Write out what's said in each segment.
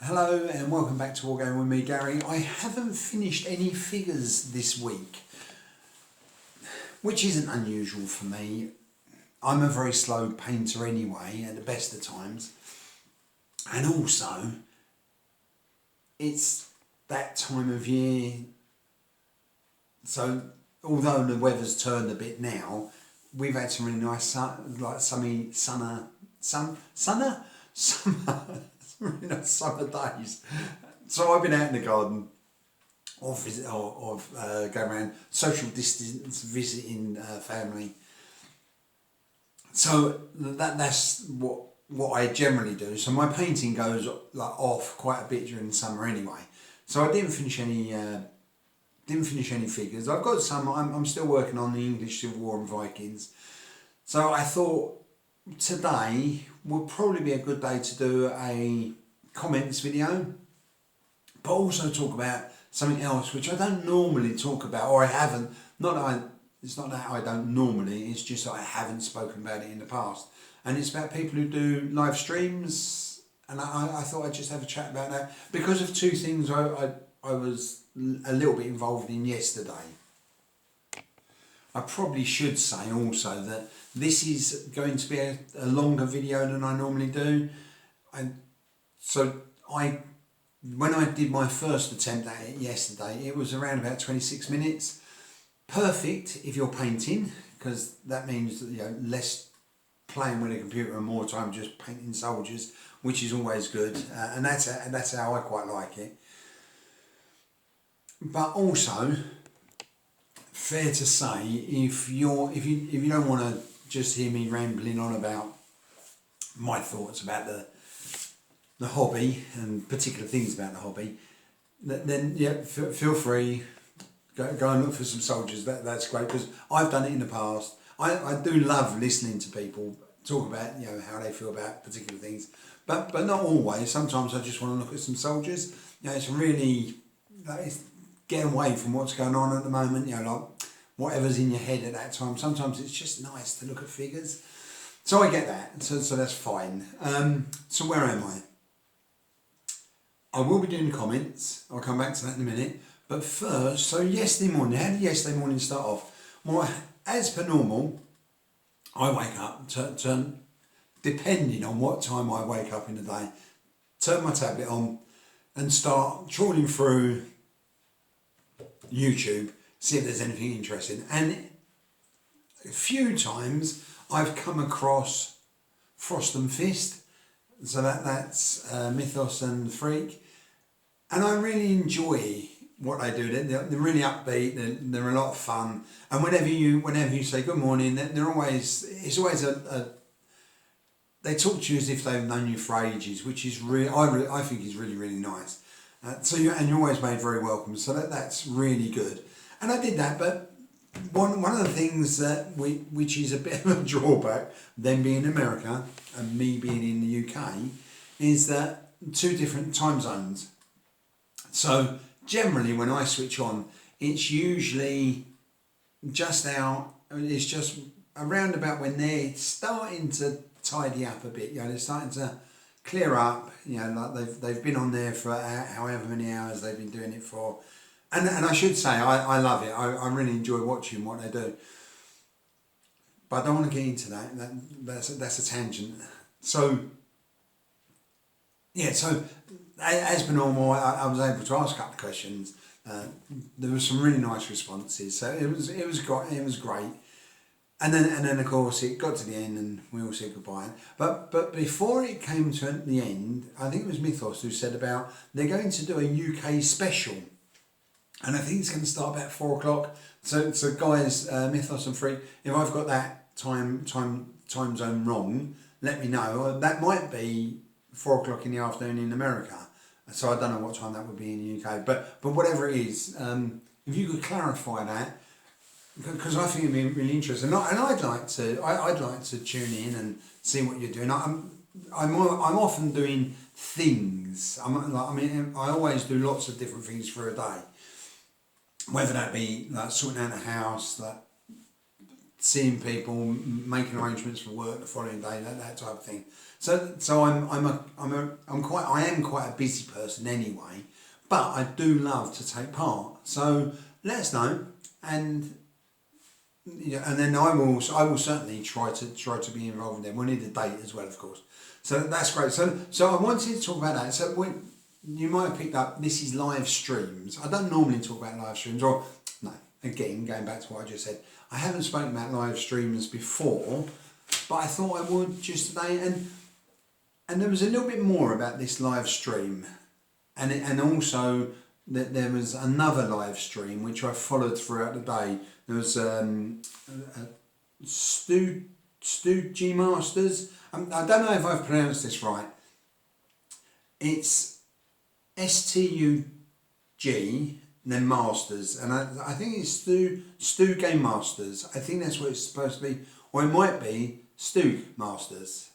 Hello and welcome back to Wargaming with me, Gary. I haven't finished any figures this week, which isn't unusual for me. I'm a very slow painter anyway, at the best of times. And also, it's that time of year, so although the weather's turned a bit now, we've had some really nice summer really nice summer days. So I've been out in the garden or going around social distance visiting family. So that's what I generally do. So my painting goes off quite a bit during the summer anyway. So I didn't finish any figures. I've got some. I'm still working on the English Civil War and Vikings. So I thought today would probably be a good day to do a comments video, but also talk about something else which I don't normally talk about, or I haven't. It's not that I don't normally. It's just that I haven't spoken about it in the past, and it's about people who do live streams. And I thought I'd just have a chat about that because of two things I was a little bit involved in yesterday. I probably should say also that this is going to be a longer video than I normally do. When I did my first attempt at it yesterday, it was around about 26 minutes. Perfect if you're painting, because that means less playing with a computer and more time just painting soldiers, which is always good, and that's how I quite like it. But also, fair to say, if you don't want to just hear me rambling on about my thoughts about the hobby and particular things about the hobby, then feel free, go and look for some soldiers. That's great, because I've done it in the past. I do love listening to people talk about how they feel about particular things, but not always. Sometimes I just want to look at some soldiers. It's really it's getting away from what's going on at the moment. Like whatever's in your head at that time. Sometimes it's just nice to look at figures. So I get that. So that's fine. So where am I? I will be doing comments. I'll come back to that in a minute. But first, so yesterday morning, how did yesterday morning start off? Well, as per normal, I wake up, depending on what time I wake up in the day, turn my tablet on and start trawling through YouTube, see if there's anything interesting. And a few times I've come across Frost and Fist, so that's Mythos and Freak, and I really enjoy what they do. They're really upbeat. They're a lot of fun. And whenever you say good morning, it's always they talk to you as if they've known you for ages, which is I think is really, really nice. You're always made very welcome. So that's really good. And I did that, but one of the things which is a bit of a drawback, them being in America and me being in the UK, is that two different time zones. So generally when I switch on, it's usually just around about when they're starting to tidy up a bit. They're starting to clear up. Like they've been on there for however many hours they've been doing it for. And I should say, I love it. I really enjoy watching what they do. But I don't want to get into that. That's a tangent. So as per normal, I was able to ask a couple of questions. There were some really nice responses. So it was great. And then of course it got to the end and we all said goodbye. But before it came to the end, I think it was Mythos who said about they're going to do a UK special. And I think it's going to start about 4 o'clock. So guys, Mythos and Freak, if I've got that time zone wrong, let me know. That might be 4 o'clock in the afternoon in America. So I don't know what time that would be in the UK. But whatever it is, if you could clarify that, because I think it'd be really interesting. And I'd like to tune in and see what you're doing. I'm often doing things. I always do lots of different things for a day. Whether that be like sorting out a house, like seeing people, making arrangements for work the following day, that type of thing. So I am quite a busy person anyway, but I do love to take part. So let us know, and and then I will certainly try to be involved in them. We'll need a date as well, of course. So that's great. So I wanted to talk about that. So you might have picked up, this is live streams. I don't normally talk about live streams, or no. Again, going back to what I just said, I haven't spoken about live streams before, but I thought I would just today. And there was a little bit more about this live stream, and also that there was another live stream which I followed throughout the day. There was Stu G Masters. I don't know if I've pronounced this right. It's STUG and then Masters, and I think it's Stu Game Masters. I think that's what it's supposed to be, or it might be Stu Masters.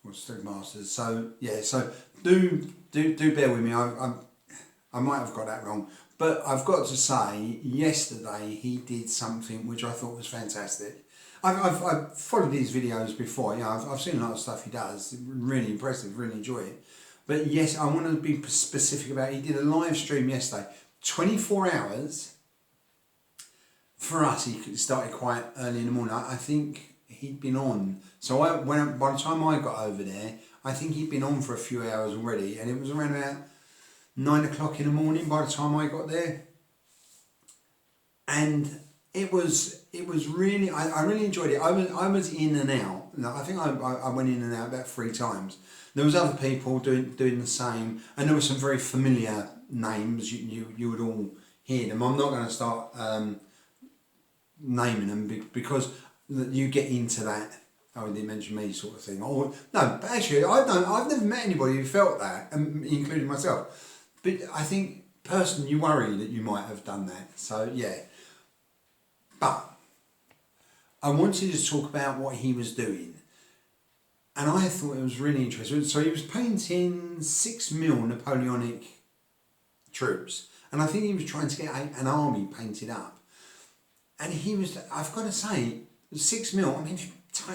Or Stu Masters. So yeah, so do bear with me. I might have got that wrong, but I've got to say, yesterday he did something which I thought was fantastic. I've followed his videos before. I've seen a lot of stuff he does. Really impressive. Really enjoy it. But yes, I want to be specific about it. He did a live stream yesterday, 24 hours. For us, he started quite early in the morning. I think he'd been on. So by the time I got over there, I think he'd been on for a few hours already, and it was around about 9 o'clock in the morning by the time I got there. And it was really, I really enjoyed it. I was in and out. I think I went in and out about 3 times. There was other people doing the same, and there were some very familiar names. You would all hear them. I'm not going to start naming them because you get into that. Oh, they mentioned me sort of thing. Or no, but actually, I've never met anybody who felt that, including myself. But I think personally, you worry that you might have done that. So yeah. But I wanted to talk about what he was doing, and I thought it was really interesting. So he was painting 6mm Napoleonic troops, and I think he was trying to get an army painted up. And he was, I've got to say, 6mm. I mean,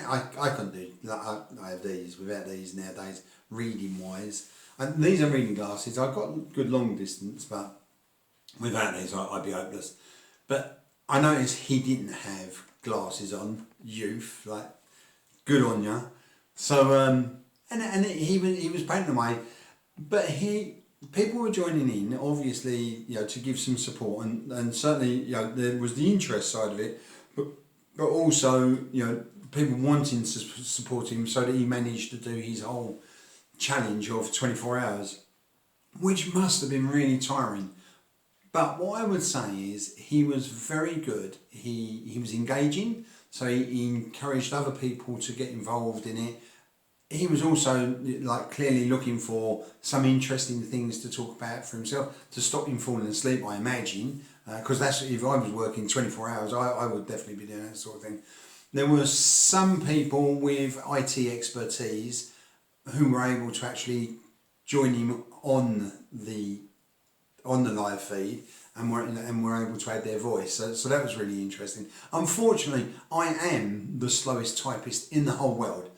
I couldn't do. I have these without these nowadays, reading wise. And these are reading glasses. I've got good long distance, but without these, I'd be hopeless. But I noticed he didn't have glasses on. Youth, like, good on ya. So and he was painting away, but people were joining in, obviously, to give some support, and certainly, there was the interest side of it, but also, people wanting to support him, so that he managed to do his whole challenge of 24 hours, which must have been really tiring. But what I would say is he was very good. He was engaging, so he encouraged other people to get involved in it. He was also clearly looking for some interesting things to talk about for himself, to stop him falling asleep, I imagine, because that's, if I was working 24 hours, I would definitely be doing that sort of thing. There were some people with IT expertise who were able to actually join him on the live feed, and were able to add their voice. So that was really interesting. Unfortunately, I am the slowest typist in the whole world.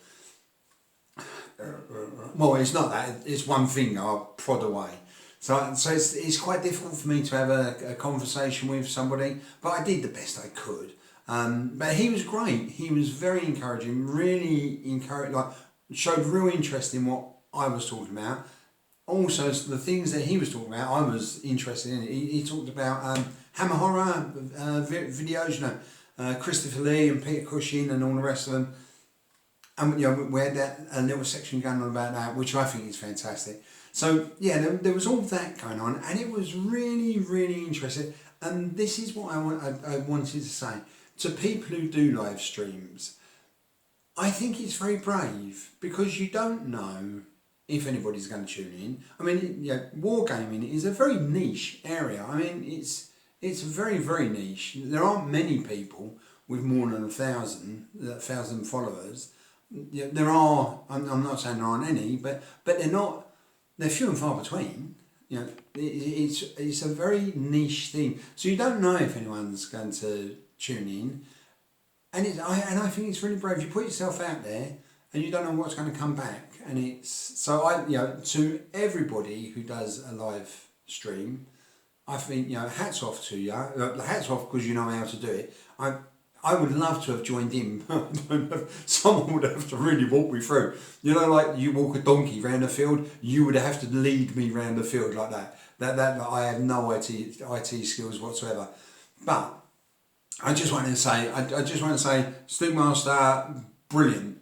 Well, it's not that. It's one finger I prod away. So it's quite difficult for me to have a conversation with somebody, but I did the best I could. But he was great. He was very encouraging, really showed real interest in what I was talking about. Also, the things that he was talking about, I was interested in. He talked about Hammer Horror videos, Christopher Lee and Peter Cushing and all the rest of them. And we had a little section going on about that, which I think is fantastic. So yeah, there was all that going on, and it was really, really interesting. And this is what I wanted to say to people who do live streams. I think it's very brave, because you don't know if anybody's going to tune in. I mean, wargaming is a very niche area. I mean, it's very, very niche. There aren't many people with more than 1,000 followers. There are. I'm not saying there aren't any, but they're few and far between. It's a very niche thing. So you don't know if anyone's going to tune in. and I think it's really brave. You put yourself out there, and you don't know what's going to come back. And it's so to everybody who does a live stream, I think hats off to you. Hats off because you know how to do it. I would love to have joined in. Someone would have to really walk me through. Like you walk a donkey round a field, you would have to lead me round the field like that. That I have no IT skills whatsoever. But I just want to say, Stu Master, brilliant.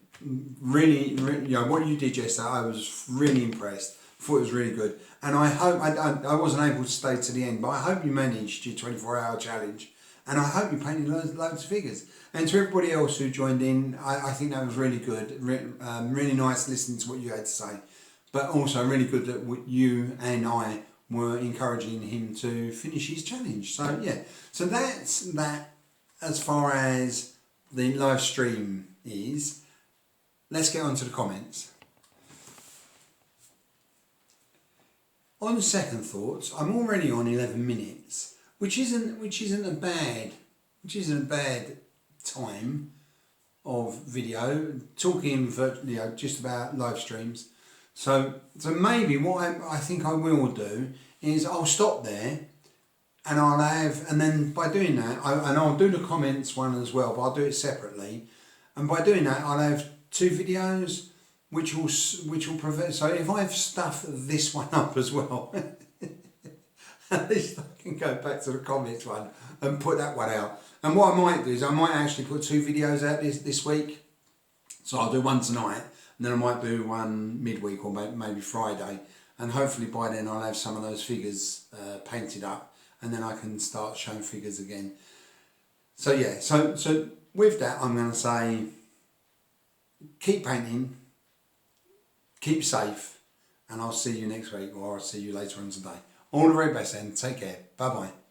Really, what you did yesterday, I was really impressed. Thought it was really good. And I hope, I wasn't able to stay to the end, but I hope you managed your 24-hour challenge. And I hope you painted loads of figures. And to everybody else who joined in, I think that was really good. Really nice listening to what you had to say. But also really good that you and I were encouraging him to finish his challenge. So yeah, so that's that as far as the live stream is. Let's get on to the comments. On second thoughts, I'm already on 11 minutes, which isn't a bad time of video talking just about live streams. So maybe what I think I will do is I'll stop there, and then by doing that, I'll do the comments one as well, but I'll do it separately. And by doing that, I'll have 2 videos, which will prevent. So if I've stuffed this one up as well, at least I can go back to the comments one and put that one out. And what I might do is I might actually put 2 videos out this week. So I'll do one tonight, and then I might do one midweek or maybe Friday. And hopefully by then I'll have some of those figures painted up, and then I can start showing figures again. So yeah, so with that, I'm going to say, keep painting, keep safe, and I'll see you next week, or I'll see you later on today. All the very best then. Take care. Bye bye.